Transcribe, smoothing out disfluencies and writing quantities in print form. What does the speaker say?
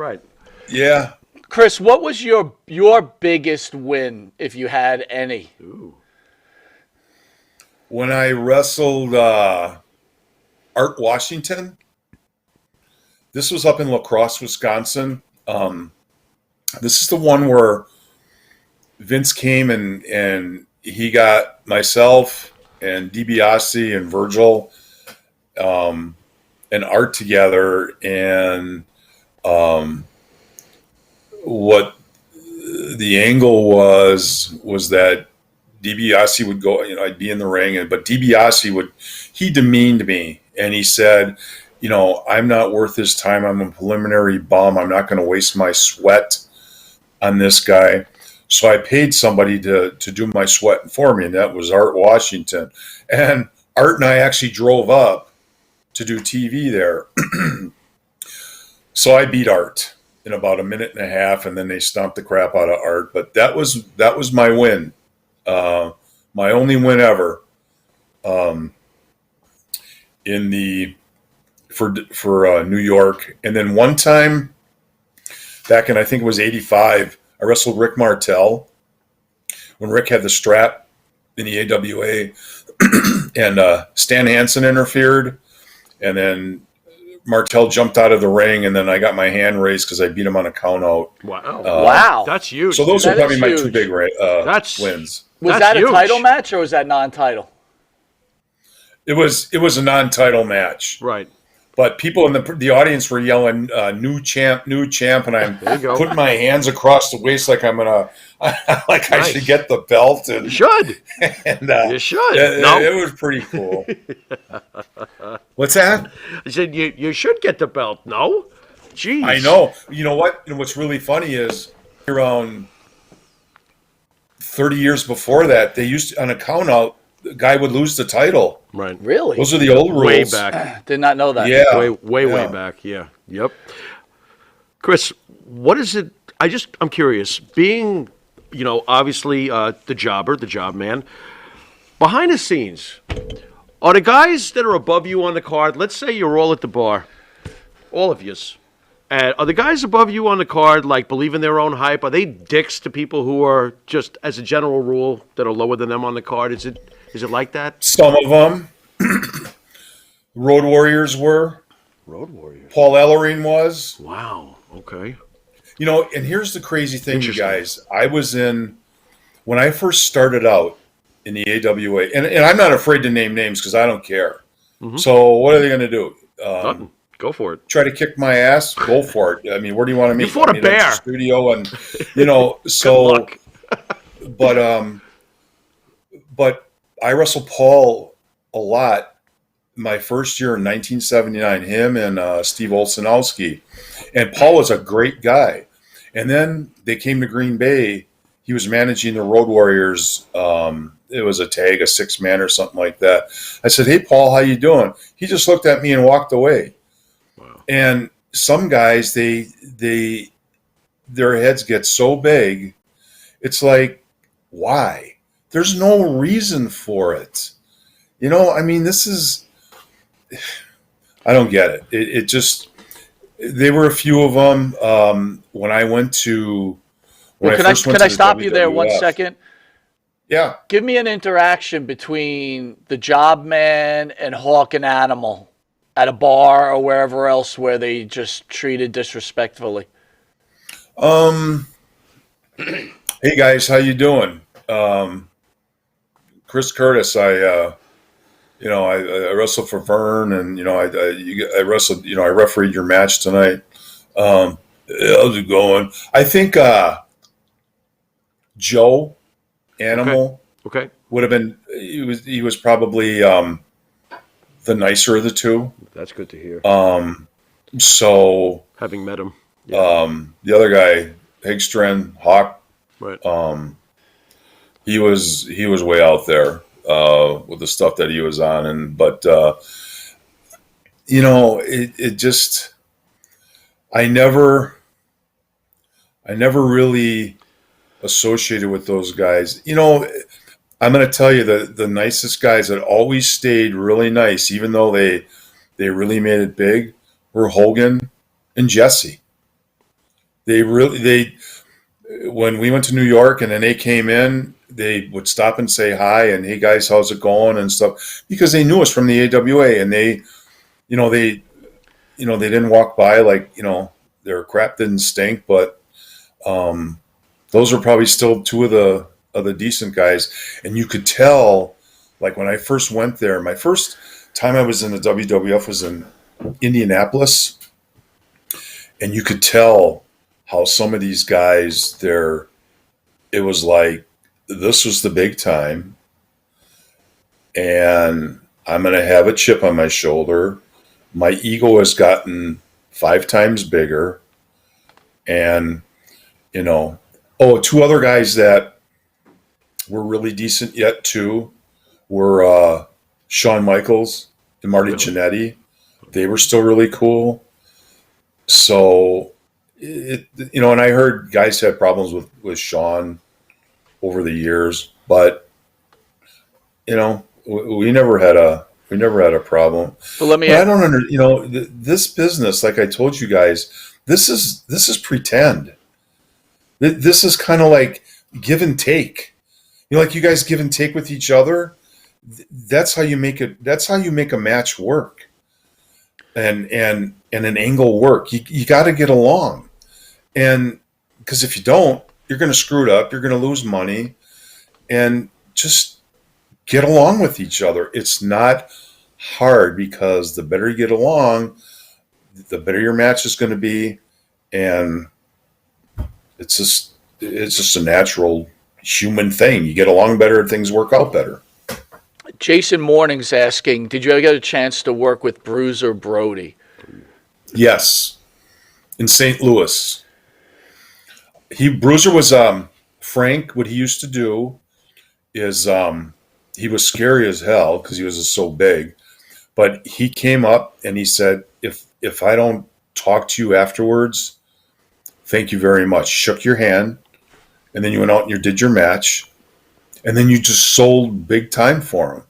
right. Yeah. Chris, what was your biggest win, if you had any? Ooh. When I wrestled Art Washington, this was up in La Crosse, Wisconsin. This is the one where Vince came and he got myself and DiBiase and Virgil and Art together, and what the angle was that DiBiase would go, I'd be in the ring, but DiBiase he demeaned me, and he said, I'm not worth his time. I'm a preliminary bum. I'm not going to waste my sweat on this guy. So I paid somebody to do my sweat for me, and that was Art Washington. And Art and I actually drove up to do TV there. So I beat Art in about a minute and a half, and then they stomped the crap out of Art. But that was my win, my only win ever, for New York. And then one time back in, I think it was '85, I wrestled Rick Martel when Rick had the strap in the AWA, and Stan Hansen interfered, and then Martel jumped out of the ring, and then I got my hand raised because I beat him on a count out. Wow. Wow. That's huge. So those are probably my huge. two big That's wins. Was That's that a huge. title match or was that non-title? It was a non-title match. Right. But people in the audience were yelling, "New champ, new champ!" And I'm There you go. putting my hands across the waist like I'm gonna, like I should get the belt. And You should. and, You should. It was pretty cool. What's that? I said you should get the belt. No. Jeez. I know. You know what? And what's really funny is around 30 years before that, they used to, on a count out, the guy would lose the title. Right. Really? Those are the old rules. Way back. Did not know that. Yeah. Way back. Yeah. Yep. Chris, what is it? I'm curious. Being, obviously the jobber, the job man, behind the scenes, are the guys that are above you on the card? Let's say you're all at the bar, all of yous. And are the guys above you on the card like believe in their own hype? Are they dicks to people who are just, as a general rule, that are lower than them on the card? Is it like that? Some of them. Road Warriors were. Road Warriors. Paul Ellering was. Wow. Okay. And here's the crazy thing, you guys. I was when I first started out in the AWA, and I'm not afraid to name names because I don't care. Mm-hmm. So what are they going to do? Nothing. Go for it. Try to kick my ass? Go for it. I mean, where do you want to meet? You fought a bear. Studio, and so. But I wrestled Paul a lot my first year in 1979. Him and Steve Olsenowski, and Paul was a great guy. And then they came to Green Bay. He was managing the Road Warriors. It was a tag, a 6-man or something like that. I said, "Hey, Paul, how you doing?" He just looked at me and walked away. Wow. And some guys, their heads get so big, it's like, why? There's no reason for it. I mean, this is, I don't get it. It just, there were a few of them. When I went to, can I stop you there 1 second? Yeah. Give me an interaction between the job man and Hawk and Animal at a bar or wherever else where they just treated disrespectfully. Hey guys, how you doing? Chris Curtis, I wrestled for Vern, and I wrestled. I refereed your match tonight. How's it going? I think Joe Animal okay. would have been. He was probably the nicer of the two. That's good to hear. So having met him, the other guy, Hagstrand, Hawk, right. He was way out there with the stuff that he was on, but it just, I never really associated with those guys. I'm going to tell you the nicest guys that always stayed really nice, even though they really made it big, were Hogan and Jesse. they when we went to New York and then they came in, they would stop and say hi and hey guys, how's it going and stuff because they knew us from the AWA and you know they they didn't walk by like their crap didn't stink, but those are probably still two of the decent guys, and you could tell like when I first went there, my first time I was in the WWF was in Indianapolis, and you could tell how some of these guys there, it was like this was the big time, and I'm going to have a chip on my shoulder. My ego has gotten 5 times bigger, and two other guys that were really decent yet too were Shawn Michaels and Marty Jannetty. They were still really cool. So, and I heard guys have problems with Shawn over the years, but we never had a problem. But let me. But I don't this business, like I told you guys, this is pretend. This is kind of like give and take. Like you guys give and take with each other. That's how you make it. That's how you make a match work, and an angle work. You got to get along, and because if you don't, you're going to screw it up. You're going to lose money, and just get along with each other. It's not hard because the better you get along, the better your match is going to be, and it's just a natural human thing. You get along better, things work out better. Jason Morning's asking, did you ever get a chance to work with Bruiser Brody? Yes, in St. Louis. Bruiser was Frank. What he used to do is he was scary as hell because he was so big. But he came up and he said, "If I don't talk to you afterwards, thank you very much." Shook your hand, and then you went out and you did your match, and then you just sold big time for him.